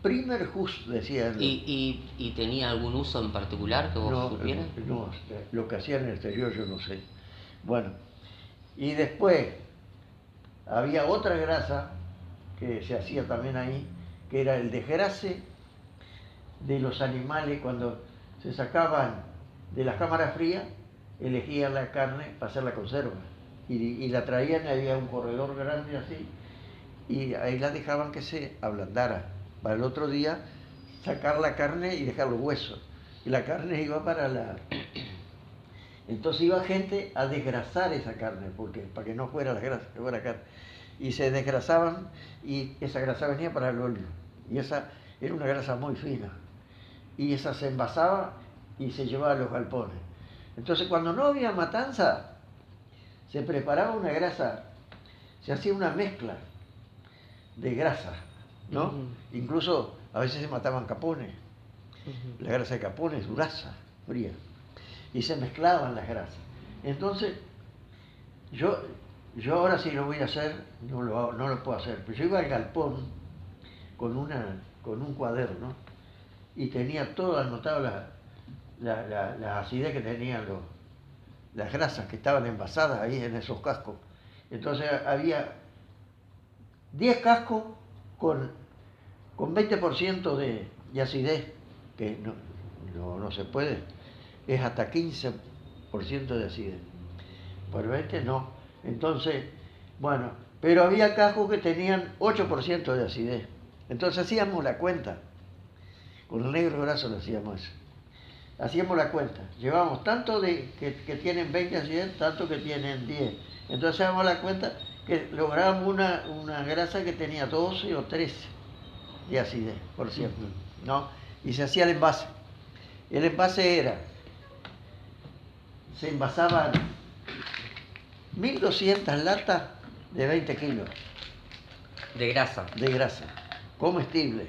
primer hus, decía. ¿Y tenía algún uso en particular que vos supieras? No, lo que hacía en el exterior yo no sé. Bueno, y después había otra grasa que se hacía también ahí, que era el desgrase de los animales cuando se sacaban de las cámaras frías, elegían la carne para hacer la conserva y la traían, había un corredor grande así y ahí la dejaban que se ablandara para el otro día sacar la carne y dejar los huesos y la carne iba entonces iba gente a desgrasar esa carne porque para que no fuera la grasa, que fuera carne, y se desgrasaban y esa grasa venía para el óleo y esa era una grasa muy fina y esa se envasaba y se llevaba a los galpones. Entonces cuando no había matanza, se preparaba una grasa, se hacía una mezcla de grasa, ¿no? Incluso a veces se mataban capones. La grasa de capones es duraza, fría, y se mezclaban las grasas. Entonces, yo ahora sí lo voy a hacer, no lo puedo hacer, pero yo iba al galpón con un cuaderno y tenía todo anotado la acidez que tenían las grasas que estaban envasadas ahí en esos cascos. Entonces había 10 cascos con 20% de acidez, que no se puede, es hasta 15% de acidez. Por 20 no. Entonces, bueno, pero había cascos que tenían 8% de acidez. Entonces hacíamos la cuenta. Con el negro graso lo hacíamos eso. Hacíamos la cuenta. Llevamos tanto que tienen 20 acidez, tanto que tienen 10. Entonces hacíamos la cuenta que lográbamos una grasa que tenía 12 o 13 de acidez, por cierto, ¿no? Y se hacía el envase. El envase se envasaban 1200 latas de 20 kilos. De grasa. De grasa, comestible.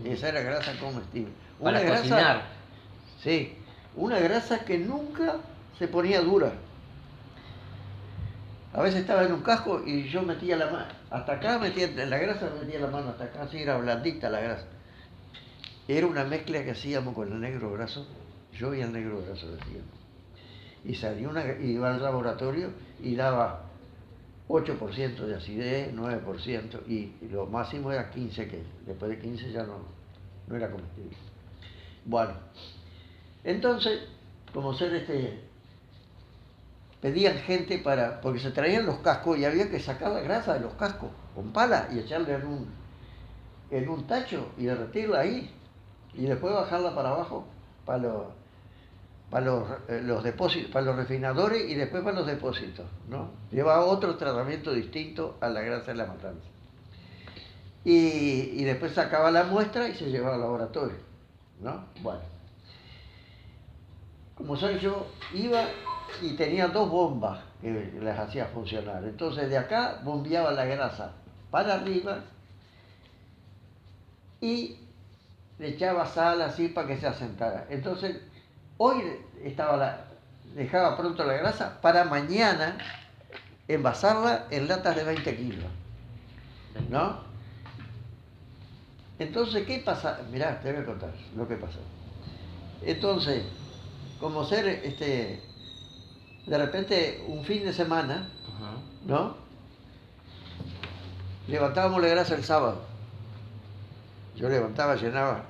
Esa era grasa comestible. Para cocinar. Sí, una grasa que nunca se ponía dura. A veces estaba en un casco y yo metía la mano, hasta acá metía, en la grasa metía la mano hasta acá, así era blandita la grasa. Era una mezcla que hacíamos con el negro graso, yo y el negro graso lo hacíamos. Y salía iba al laboratorio y daba 8% de acidez, 9%, y lo máximo era 15, que después de 15 ya no era comestible. Bueno, entonces, como ser pedían gente porque se traían los cascos y había que sacar la grasa de los cascos con pala y echarla en un tacho y derretirla ahí y después bajarla para abajo para los depósitos, para los refinadores y después para los depósitos, ¿no? Llevaba otro tratamiento distinto a la grasa de la matanza. Y después sacaba la muestra y se llevaba al laboratorio, ¿no? Bueno, como soy yo, iba y tenía 2 bombas que las hacía funcionar. Entonces de acá bombeaba la grasa para arriba y le echaba sal así para que se asentara. Entonces hoy dejaba pronto la grasa para mañana envasarla en latas de 20 kilos, ¿no? Entonces, ¿qué pasa? Mirá, te voy a contar lo que pasó. Entonces, como ser de repente un fin de semana, ¿no? Levantábamos la grasa el sábado. Yo levantaba, llenaba,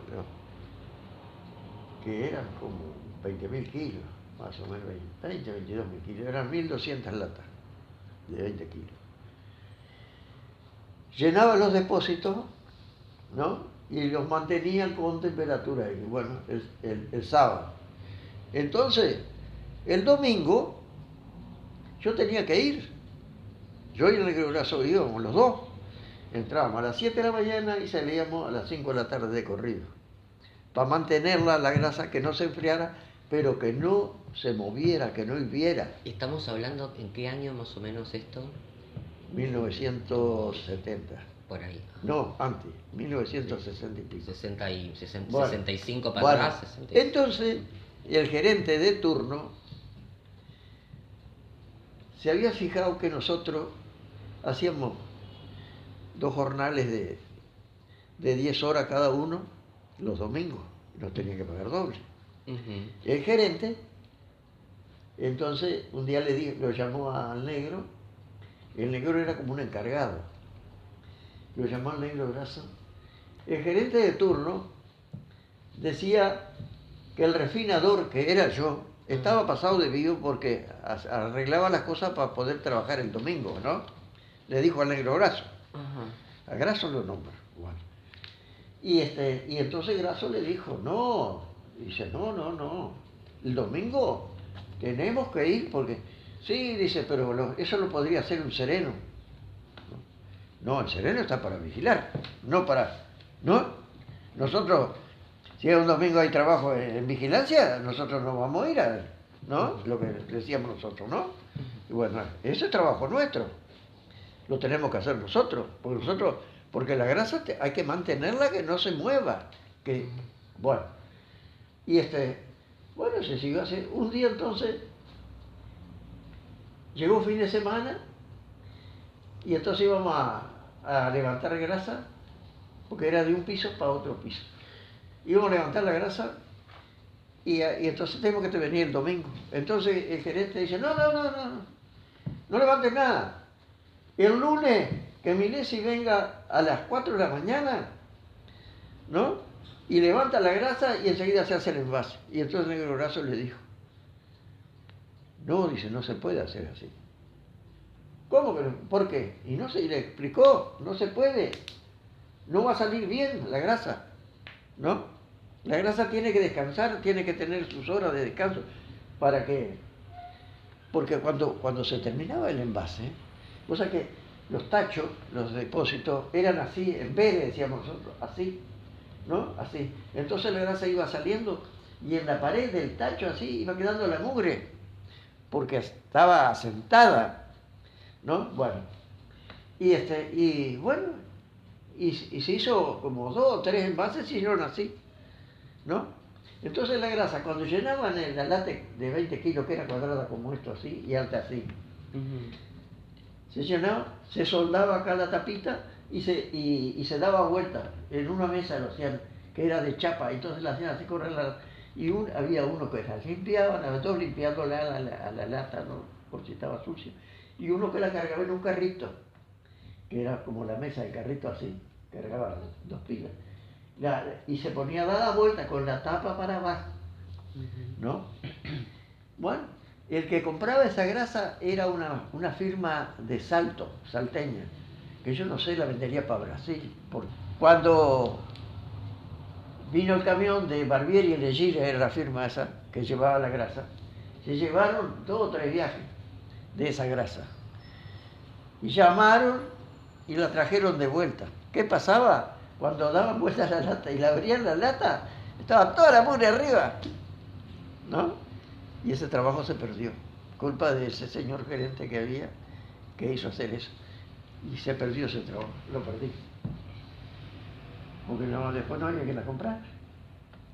que eran como 20.000 kilos, más o menos 22.000 kilos, eran 1.200 latas de 20 kilos. Llenaba los depósitos, ¿no? Y los mantenían con temperatura, y bueno, el sábado. Entonces, el domingo, yo tenía que ir. Yo y el Negro Graso íbamos los dos. Entrábamos a las 7 de la mañana y salíamos a las 5 de la tarde de corrido. Para mantenerla, la grasa, que no se enfriara, pero que no se moviera, que no hirviera. ¿Estamos hablando en qué año más o menos esto? 1970. Por ahí. No, antes, 1960 y pico. 65 para bueno, atrás. 60. Entonces, el gerente de turno se había fijado que nosotros hacíamos 2 jornales de 10 horas cada uno los domingos. Nos tenían que pagar doble. Uh-huh. El gerente, entonces, un día lo llamó al negro. El negro era como un encargado. Lo llamó al Negro Graso. El gerente de turno decía que el refinador, que era yo, estaba pasado de vivo porque arreglaba las cosas para poder trabajar el domingo, ¿no? Le dijo al Negro Graso. Uh-huh. A Graso lo nombra. Bueno. Y entonces Graso le dijo, no. Dice, no. El domingo tenemos que ir porque... Sí, dice, pero eso lo podría hacer un sereno. No, el sereno está para vigilar, no para... ¿No? Nosotros, si un domingo hay trabajo en vigilancia, nosotros no vamos a ir a... ¿No? Lo que decíamos nosotros, ¿no? Y bueno, ese es trabajo nuestro. Lo tenemos que hacer nosotros. Porque la grasa hay que mantenerla que no se mueva. Bueno. Y bueno, se siguió así. Un día entonces, llegó fin de semana, y entonces íbamos a levantar grasa, porque era de un piso para otro piso. Íbamos a levantar la grasa, y entonces tenemos que venir el domingo. Entonces el gerente dice, no levantes nada. El lunes que Milesi venga a las 4 de la mañana, ¿no? Y levanta la grasa y enseguida se hace el envase. Y entonces el Negro Graso le dijo, no, dice, no se puede hacer así. ¿Cómo que no? ¿Por qué? Y no se le explicó, no se puede. No va a salir bien la grasa, ¿no? La grasa tiene que descansar, tiene que tener sus horas de descanso. ¿Para qué? Porque cuando se terminaba el envase, o sea que los tachos, los depósitos, eran así, en vez de, decíamos nosotros, así, ¿no? Así. Entonces la grasa iba saliendo y en la pared del tacho así iba quedando la mugre, porque estaba asentada, ¿no? Bueno. Y bueno, y se hizo como 2 o 3 envases, se hicieron así, ¿no? Entonces la grasa, cuando llenaban la lata de 20 kilos, que era cuadrada como esto así, y alta así, se llenaba, se soldaba acá la tapita y se daba vuelta. En una mesa lo hacían, que era de chapa, entonces la hacían así correr y había uno que la limpiaban, a todos limpiándola a la lata, ¿no? Por si estaba sucia. Y uno que la cargaba en un carrito, que era como la mesa del carrito así, cargaba 2 pilas. Y se ponía a dar la vuelta con la tapa para abajo, ¿no? Bueno, el que compraba esa grasa era una firma de Salto, salteña, que yo no sé, la vendería para Brasil. Cuando vino el camión de Barbieri y Legire, era la firma esa que llevaba la grasa, se llevaron 2 o 3 viajes de esa grasa. Y llamaron y la trajeron de vuelta. ¿Qué pasaba? Cuando daban vuelta a la lata y la abrían la lata, estaba toda la mugre arriba, ¿no? Y ese trabajo se perdió, culpa de ese señor gerente que había, que hizo hacer eso. Y se perdió ese trabajo, lo perdí. Porque después no había que la comprar.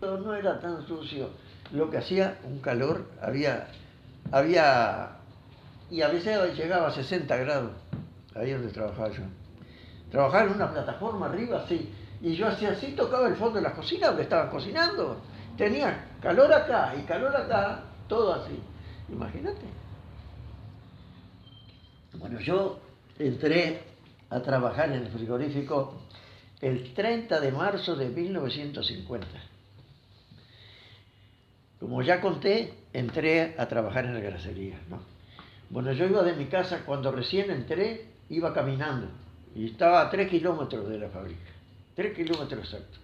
No era tan sucio. Lo que hacía un calor, había y a veces llegaba a 60 grados, ahí donde trabajaba yo. Trabajaba en una plataforma arriba, así, y yo hacía así, tocaba el fondo de la cocina donde estaban cocinando. Tenía calor acá y calor acá, todo así. Imagínate. Bueno, yo entré a trabajar en el frigorífico el 30 de marzo de 1950. como ya conté, entré a trabajar en la grasería, ¿no? Bueno, yo iba de mi casa, cuando recién entré, iba caminando. Y estaba a 3 kilómetros de la fábrica. 3 kilómetros exactos.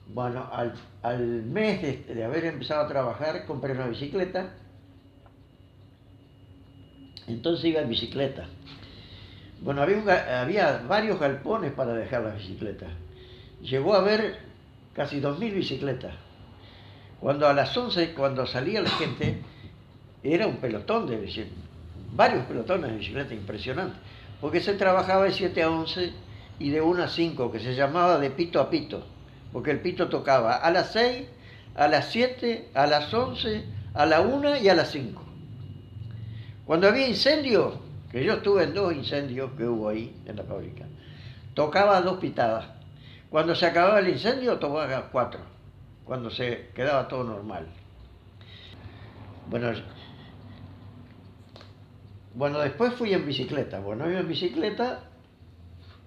Bueno, al mes de haber empezado a trabajar, compré una bicicleta. Entonces iba en bicicleta. Bueno, había varios galpones para dejar las bicicletas. Llegó a haber casi 2000 bicicletas. Cuando a las 11, cuando salía la gente, era un pelotón de bicicletas, varios pelotones de bicicleta, impresionante. Porque se trabajaba de 7 a 11 y de 1 a 5, que se llamaba de pito a pito. Porque el pito tocaba a las 6, a las 7, a las 11, a la 1 y a las 5. Cuando había incendio, que yo estuve en 2 incendios que hubo ahí en la fábrica, tocaba 2 pitadas. Cuando se acababa el incendio, tocaba 4. Cuando se quedaba todo normal. Bueno, después fui en bicicleta. Bueno, iba en bicicleta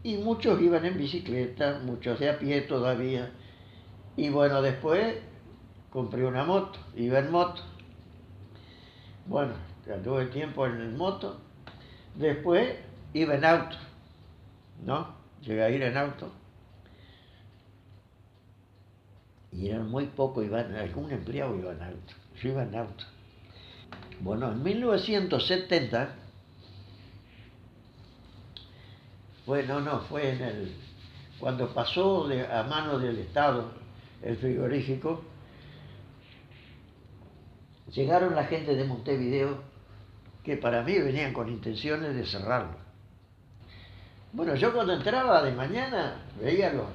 y muchos iban en bicicleta, muchos de a pie todavía. Y bueno, después compré una moto, iba en moto. Bueno, anduve tiempo en moto. Después iba en auto, ¿no? Llegué a ir en auto. Y eran muy pocos, algún empleado iba en auto. Yo iba en auto. Bueno, en 1970, fue cuando pasó a manos del Estado el frigorífico, llegaron la gente de Montevideo, que para mí venían con intenciones de cerrarlo. Bueno, yo cuando entraba de mañana, veía los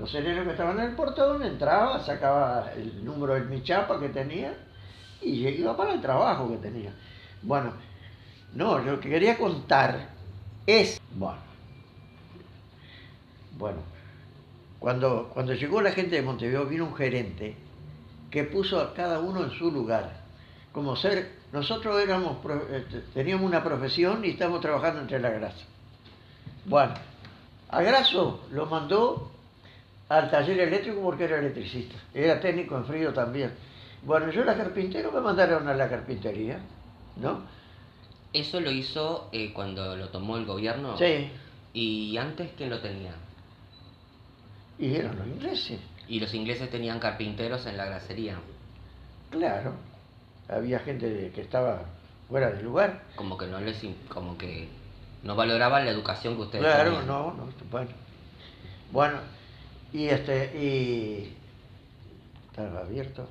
serenos que estaban en el portón, entraba, sacaba el número de mi chapa que tenía y iba para el trabajo que tenía. Bueno, no, lo que quería contar es, bueno, cuando llegó la gente de Montevideo, vino un gerente que puso a cada uno en su lugar. Nosotros teníamos una profesión y estábamos trabajando entre la grasa. Bueno, a Grasso lo mandó al taller eléctrico porque era electricista, era técnico en frío también. Bueno, yo era carpintero, me mandaron a la carpintería, ¿no? ¿Eso lo hizo cuando lo tomó el gobierno? Sí. ¿Y antes quién lo tenía? Y eran los ingleses. ¿Y los ingleses tenían carpinteros en la grasería? Claro, había gente que estaba fuera del lugar. Como que no valoraban la educación que ustedes Claro, tenían. no, bueno, y estaba abierto.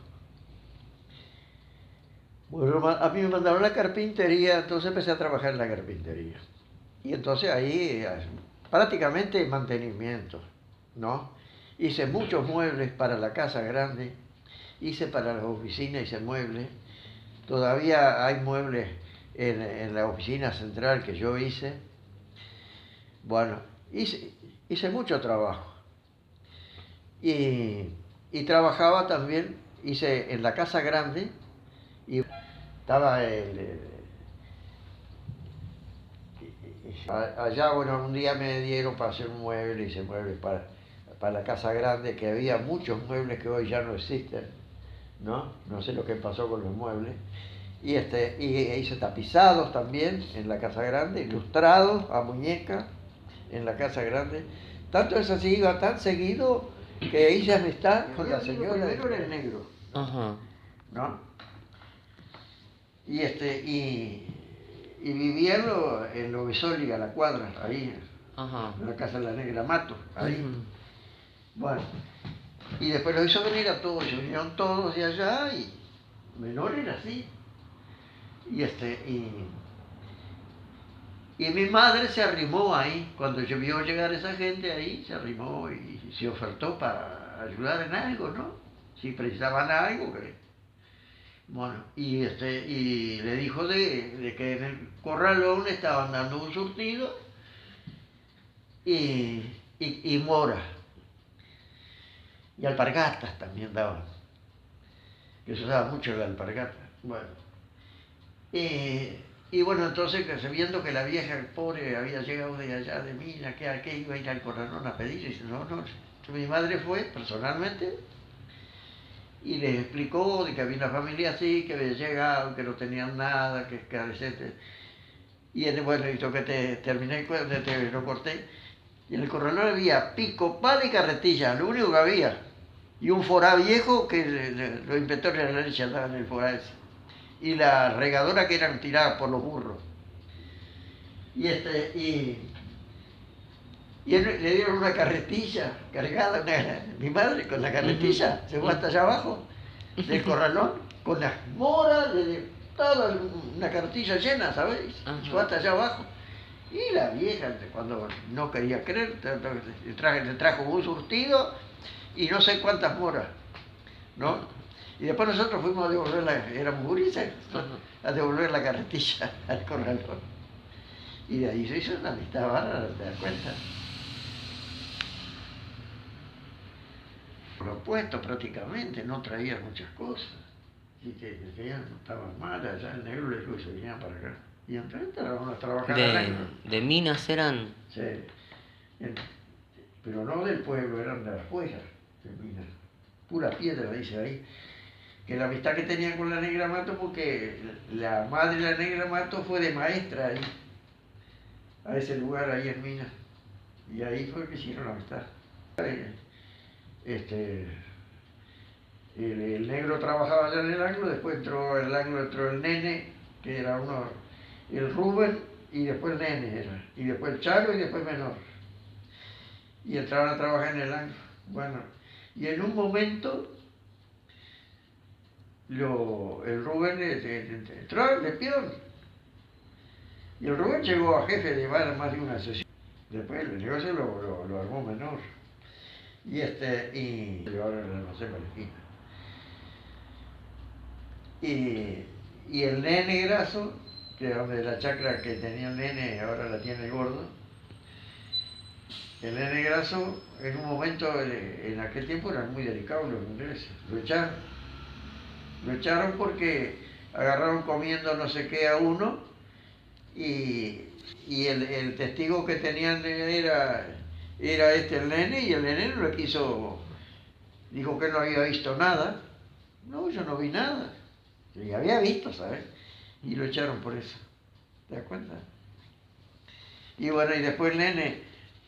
Bueno, a mí me mandaron a la carpintería, entonces empecé a trabajar en la carpintería. Y entonces ahí prácticamente mantenimiento, ¿no? Hice muchos muebles para la casa grande, hice para las oficinas, hice muebles. Todavía hay muebles en la oficina central que yo hice. Bueno, hice mucho trabajo. Y trabajaba también, hice en la casa grande, y estaba allá, bueno, un día me dieron para hacer un mueble, hice muebles para la casa grande, que había muchos muebles que hoy ya no existen, ¿no? No sé lo que pasó con los muebles. Y hice tapizados también en la casa grande, ilustrados a muñeca en la casa grande. Tanto es así, iba tan seguido que hice amistad con la señora del negro. Ajá. ¿No? Y vivía en Lovisoli, a la cuadra, ahí, Ajá. en la casa de la negra Mato, ahí. Uh-huh. Bueno, y después lo hizo venir a todos, se vinieron todos de allá, y menor era así. Y mi madre se arrimó ahí, cuando yo vio llegar esa gente ahí, se arrimó y se ofertó para ayudar en algo, ¿no? Si precisaban algo, bueno, y le dijo de que en el corralón estaban dando un surtido y mora. Y alpargatas también daban, que se usaba mucho la alpargata. Bueno, y bueno, entonces viendo que la vieja pobre había llegado de allá de Mina, que iba a ir al corralón a pedir, y dice, no, mi madre fue personalmente y les explicó de que había una familia así, que había llegado, que no tenían nada, que carecentes. Y bueno, hizo que terminé, lo corté. Y en el corralón había pico, pala y carretilla, lo único que había. Y un forá viejo que los inspectores de la leche andaban en el forá ese. Y la regadora que eran tiradas por los burros. Y le dieron una carretilla cargada, mi madre con la carretilla se fue hasta allá abajo del corralón, con las moras, toda una carretilla llena, ¿sabéis? Se fue hasta allá abajo. Y la vieja, cuando no quería creer, le trajo un surtido y no sé cuántas moras, ¿no? Y después nosotros fuimos a devolver éramos gurises, a devolver la carretilla al corralón. Y de ahí se hizo una amistad bárbara, ¿te das cuenta? Propuesto prácticamente, no traía muchas cosas. Y que ya no estaban malas, ya el negro le dijo que se venían para acá. Y entonces a trabajar al año. ¿De minas eran? Sí. Pero no del pueblo, eran de afuera, de minas. Pura piedra, dice ahí. Que la amistad que tenían con la negra Mato, porque la madre de la negra Mato fue de maestra ahí, a ese lugar ahí en Minas. Y ahí fue que hicieron la amistad. El negro trabajaba allá en el Anglo, después entró el nene, que era el Rubén, y después el nene era, y después el Charo y después Menor. Y entraron a trabajar en el Anglo. Bueno, y en un momento el Rubén entró de peón. Y el Rubén llegó a jefe de más de una sesión. Después el negocio lo armó Menor. Y ahora el almacén Valentina. Y el nene graso, que es donde la chacra que tenía el nene ahora la tiene el gordo. El nene graso, en un momento, en aquel tiempo eran muy delicados los ingleses. Lo echaron. Lo echaron porque agarraron comiendo no sé qué a uno y el testigo que tenían era el nene, y el nene no le quiso, dijo que no había visto nada. No, yo no vi nada. Y había visto, ¿sabes? Y lo echaron por eso. ¿Te das cuenta? Y bueno, y después el nene,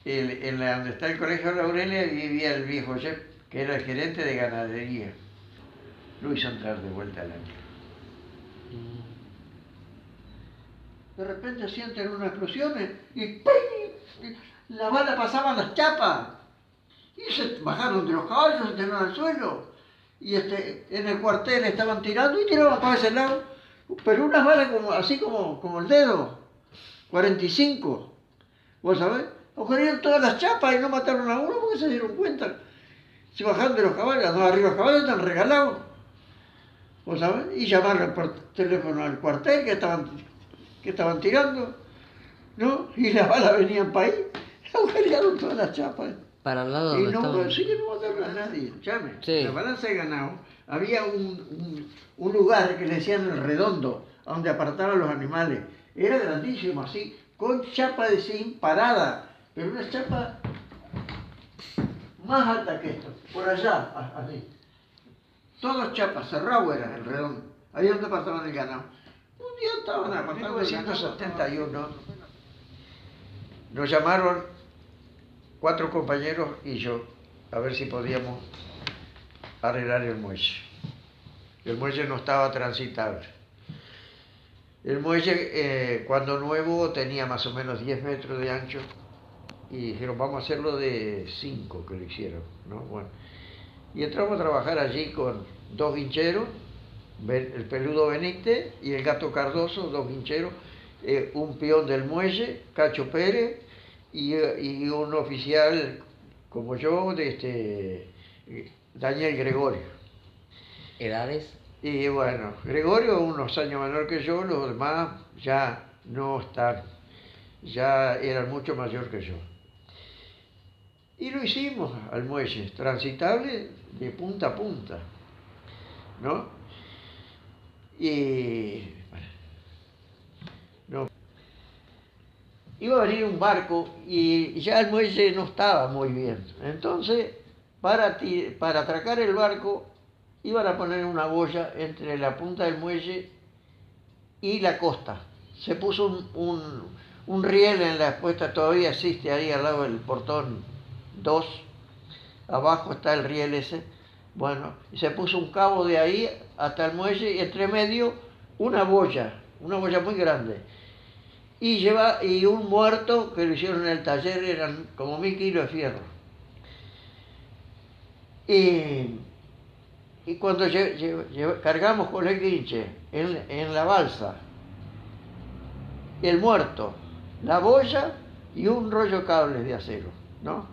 donde está el colegio Laurelia, vivía el viejo Jeff, que era el gerente de ganadería. Lo hizo entrar de vuelta al año. De repente sienten unas explosiones y ¡ping! La bala pasaban las chapas. Y se bajaron de los caballos, se tiraron al suelo. Y en el cuartel estaban tirando y tiraban para ese lado. Pero unas balas así como el dedo, 45. ¿Vos sabés? Agujerearon todas las chapas y no mataron a uno porque se dieron cuenta. Se bajaron de los caballos, no, arriba los caballos están regalados. ¿Vos sabés? Y llamaron por teléfono al cuartel que estaban tirando, ¿no? Y las balas venían para ahí, agujerearon todas las chapas. Para el lado y donde estaban. Sí que no mataron a nadie, llame. Sí. La balanza de ganado, había un lugar que le decían el redondo, donde apartaban los animales. Era grandísimo así, con chapa de zinc parada, pero una chapa más alta que esto, por allá, así. Todos chapas, cerrado era el redondo, ahí donde apartaban el ganado. Un día estaban apartando el ganado. En 1971 nos llamaron 4 compañeros y yo a ver si podíamos arreglar el muelle. El muelle no estaba transitable. El muelle, cuando nuevo, tenía más o menos 10 metros de ancho y dijeron, vamos a hacerlo de 5, que lo hicieron, ¿no? Bueno, y entramos a trabajar allí con 2 vincheros, el peludo Benítez y el gato Cardoso, 2 vincheros, un peón del muelle, Cacho Pérez, y un oficial como yo, Daniel Gregorio. ¿Edades? Y bueno, Gregorio unos años menor que yo, los demás ya no están, ya eran mucho mayor que yo. Y lo hicimos al muelle, transitable de punta a punta, ¿no? Y no. Iba a venir un barco y ya el muelle no estaba muy bien. Entonces, para atracar el barco, iban a poner una boya entre la punta del muelle y la costa. Se puso un riel en la puesta, todavía existe ahí al lado del portón 2, abajo está el riel ese. Bueno, y se puso un cabo de ahí hasta el muelle y entre medio una boya muy grande. Y un muerto que lo hicieron en el taller, eran como 1000 kilos de fierro. Y cuando cargamos con el guinche en la balsa, el muerto, la boya y un rollo de cables de acero, ¿no?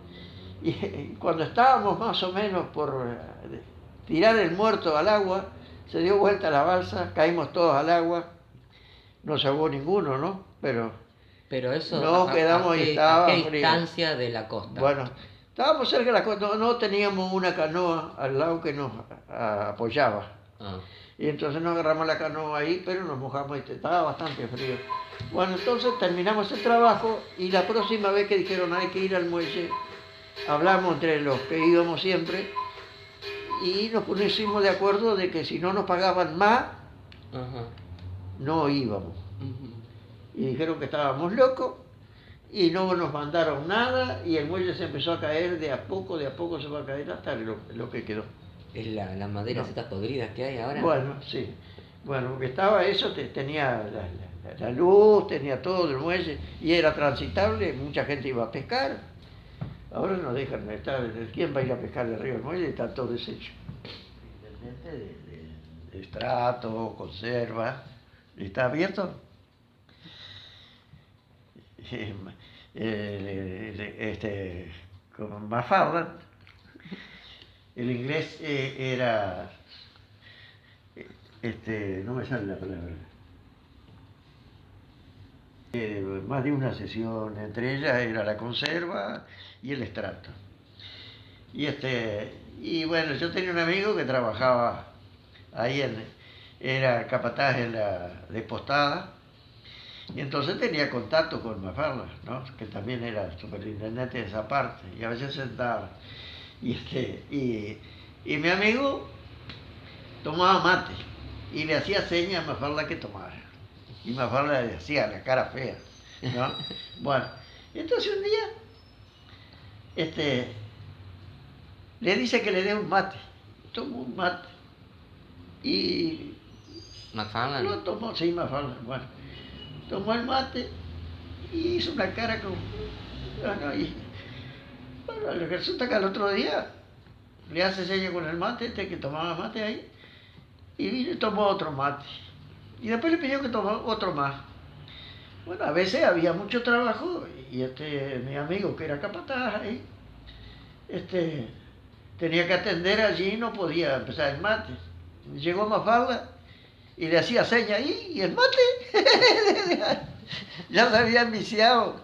Y cuando estábamos más o menos por tirar el muerto al agua, se dio vuelta la balsa, caímos todos al agua, no se ahogó ninguno, ¿no? Pero eso, no quedamos y estaba ¿a qué frío. distancia de la costa? Bueno, estábamos cerca de la costa, no teníamos una canoa al lado que nos apoyaba. Y entonces nos agarramos la canoa ahí, pero nos mojamos y estaba bastante frío. Bueno, entonces terminamos el trabajo y la próxima vez que dijeron hay que ir al muelle, hablamos entre los que íbamos siempre y nos pusimos de acuerdo de que si no nos pagaban más, no íbamos. Y dijeron que estábamos locos y no nos mandaron nada y el muelle se empezó a caer de a poco se va a caer hasta lo que quedó. ¿Es las maderas estas podridas que hay ahora? Bueno, sí. Bueno, porque estaba eso, tenía la luz, tenía todo el muelle y era transitable, mucha gente iba a pescar. Ahora no dejan estar, ¿quién va a ir a pescar del río del muelle? Está todo deshecho. De estrato, conserva, ¿está abierto? Con Mafalda, el inglés era, no me sale la palabra, más de una sesión, entre ellas era la conserva y el estrato. Y bueno, yo tenía un amigo que trabajaba ahí, era capataz en la de Postada, y entonces tenía contacto con Mafalda, ¿no? Que también era superintendente de esa parte, y a veces sentaba. Y mi amigo tomaba mate, y le hacía señas a Mafalda que tomara. Y Mafalda le hacía la cara fea, ¿no? Bueno, entonces un día, le dice que le dé un mate. Tomó un mate. Y ¿Mafalda? lo tomó, sí, Mafalda, bueno. Tomó el mate y hizo una cara como... Bueno, resulta que al otro día le hace seña con el mate, que tomaba mate ahí, y vino y tomó otro mate. Y después le pidió que tomara otro más. Bueno, a veces había mucho trabajo y mi amigo que era capataz ahí, tenía que atender allí y no podía empezar el mate. Llegó Mafalda y le hacía seña ahí, y el mate ya se había viciado.